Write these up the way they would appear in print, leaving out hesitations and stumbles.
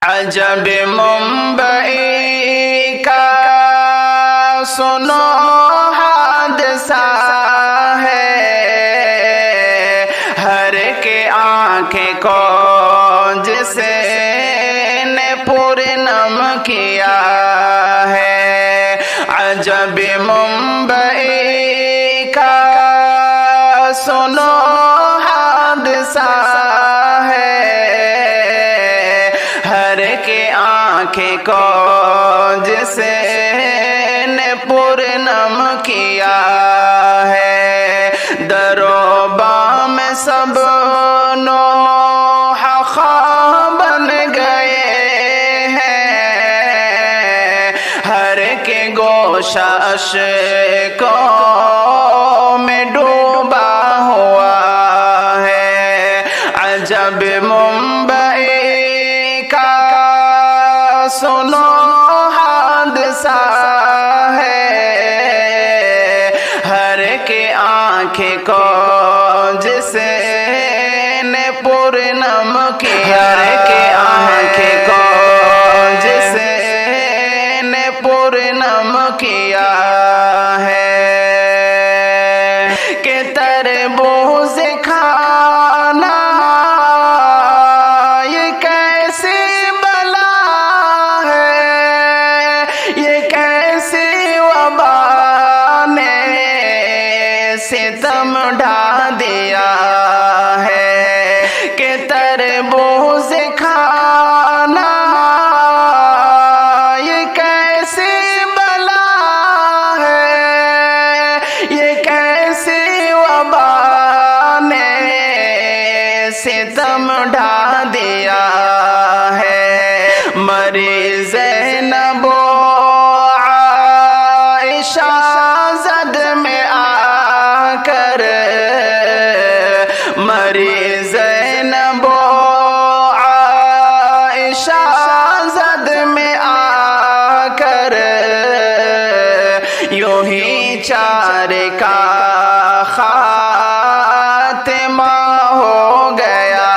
عجب ممبئی کا سنو حادثہ ہے، ہر کے آنکھیں کو جسے نے پورنم کیا ہے۔ عجب ممبئی کا سنو حادثہ ہے، ہر کے آنکھیں کو جسے نے پورنم کیا ہے۔ درو بام سب نوح خواب بن گئے ہیں، ہر کے گوشہ اشکوں میں ڈوبا ہوا ہے۔ عجب ممبئی کا سنو حادثہ ہے، ہر کے آنکھیں کو جسے نے پورنم کیا، ہر کے آنکھیں کو جسے نے پورنم کیا ہے۔ کہ تربوز کھانا یہ کیسی بلا ہے، یہ کیسی وبا نے ستم ڈھا دیا ہے۔ کہ تربوز کھانا یہ کیسی بلا ہے، یہ کیسی وبا نے ستم ڈھا دیا ہے۔ مری زینب و عائشہ زد میں آ کر، مری زینب و عائشہ زد میں آ کر، یوں ہی چار کا خاتمہ ہو گیا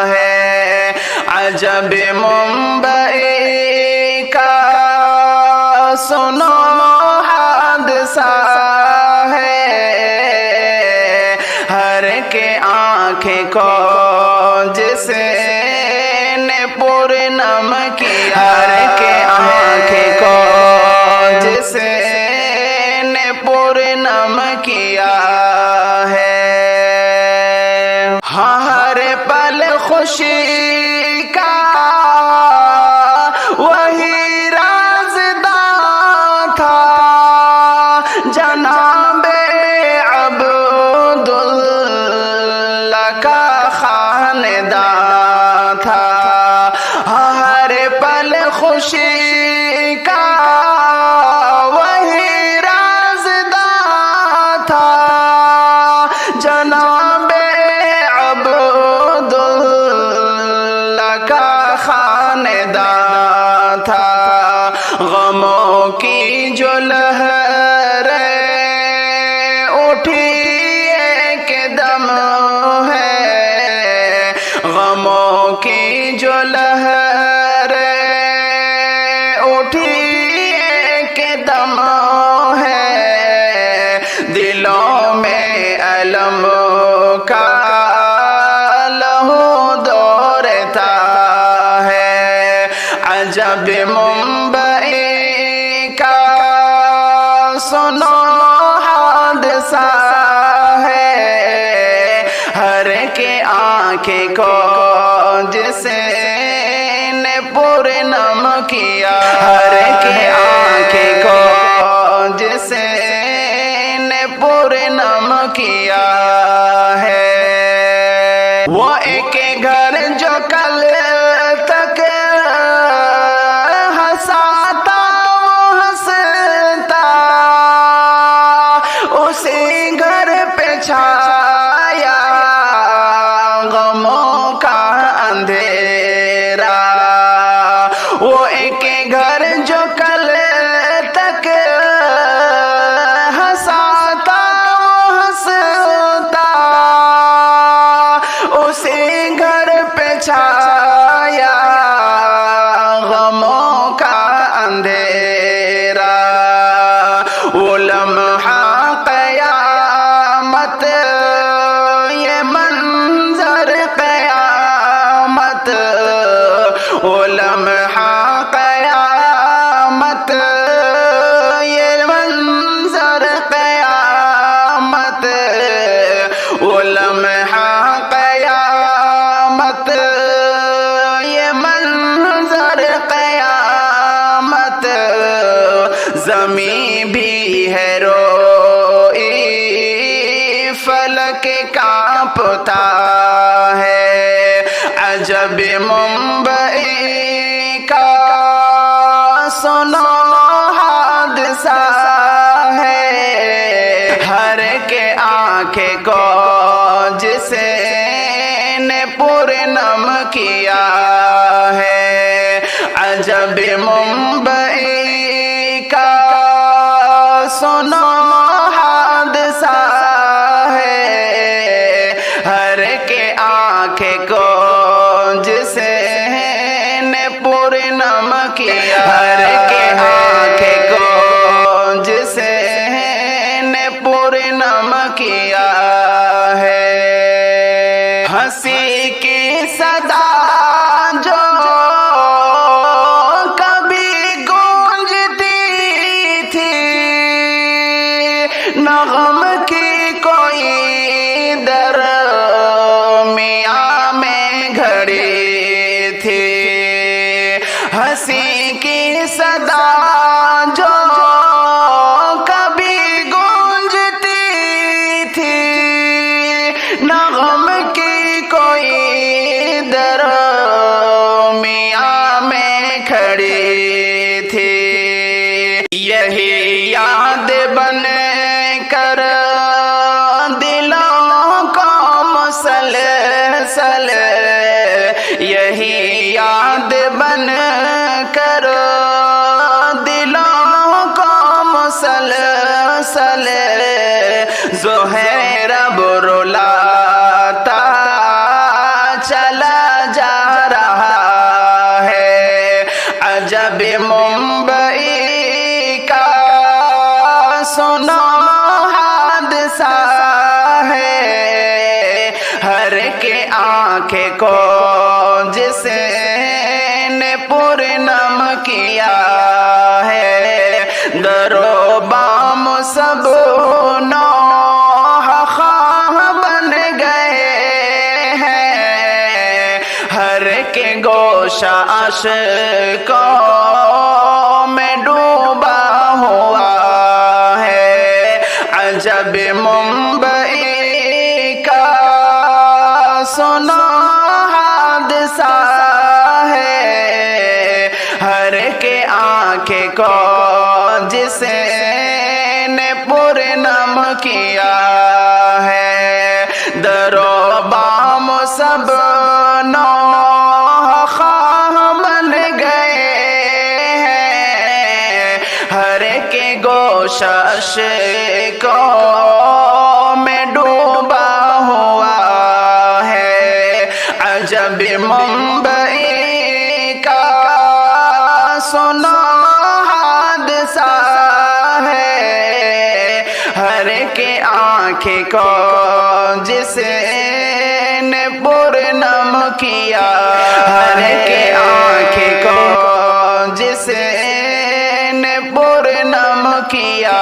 ہے۔ عجب ممبئی کا سنو حادثہ ہے، ہر کے آنکھیں کو جسے نے پورنم کیا، ہر کے آنکھیں کو جسے نے پورنم کیا ہے۔ ہر پل خوشی کا وہی رازداں تھا، جناب عبداللہ کا خاندان تھا۔ ہر پل خوشی کا وہی رازداں تھا، جناب عبداللہ کا خاندان تھا۔ غموں کی جو لہریں اٹھی ایک دم ہے، غموں کی جو لہریں اٹھی ایک دم ہے، دلوں میں علم کا لہو دوڑتا ہے۔ عجب ممبئی کا سنو حادثہ ہے، ہر کے آنکھیں کو جسے نے پورنم کیا، ہر کے آنکھیں کو جسے نے پورنم کیا ہے۔ وہ ایک گھر جو کل تک ہنساتا وہ ہنستا، اسی گھر پہ چھایا غموں کا اندھیرا۔ وہ ایک گھر جو کل ہر قیامت زمین بھی ہے روئی فلک کانپتا ہے عجب ممبئی کا سنو حادثہ ہے ہر کے آنکھیں کو جسے نے پورنم کیا ہے عجب ممبئی کا سنو حادثہ ہے ہر کے آنکھیں کو جسے نے پورنم کیا ہر کے آنکھیں کو جسے نے پورنم کیا ہے ہنسی کی صدا جو کبھی گونجتی تھی نغم کی کوئی درمیاں میں گھڑی تھی ہنسی کی صدا جو کبھی گونجتی تھی نغم کی کوئی درمیاں میں کھڑی تھی یہی یاد بن کر دلوں کو مسلسل یہی یاد بن کر دلوں کو مسلسل زہیر اب رلاتا چلا جا رہا ہے عجب ممبئی کا سنو حادثہ ہے ہر کے آنکھیں کو جسے نے پورنم کیا ہے درو بام سب نوح خواہ بن گئے ہیں ہر کے گوشہ عشقوں میں ڈوبا ہوا ہے عجب ممبئی کا سنو حادثہ ہے ہر کے آنکھیں کو جسے نے پورنم کیا ہے درو بام سب نوح خواہ بن گئے ہیں ہر کے گوشہ عشقوں میں ڈوبا ہوا ہے عجب ممبئی کا سنو حادثہ ہے ہر کے آنکھیں کو جسے نے پورنم کیا ہر کے آنکھیں کو جسے نے پورنم کیا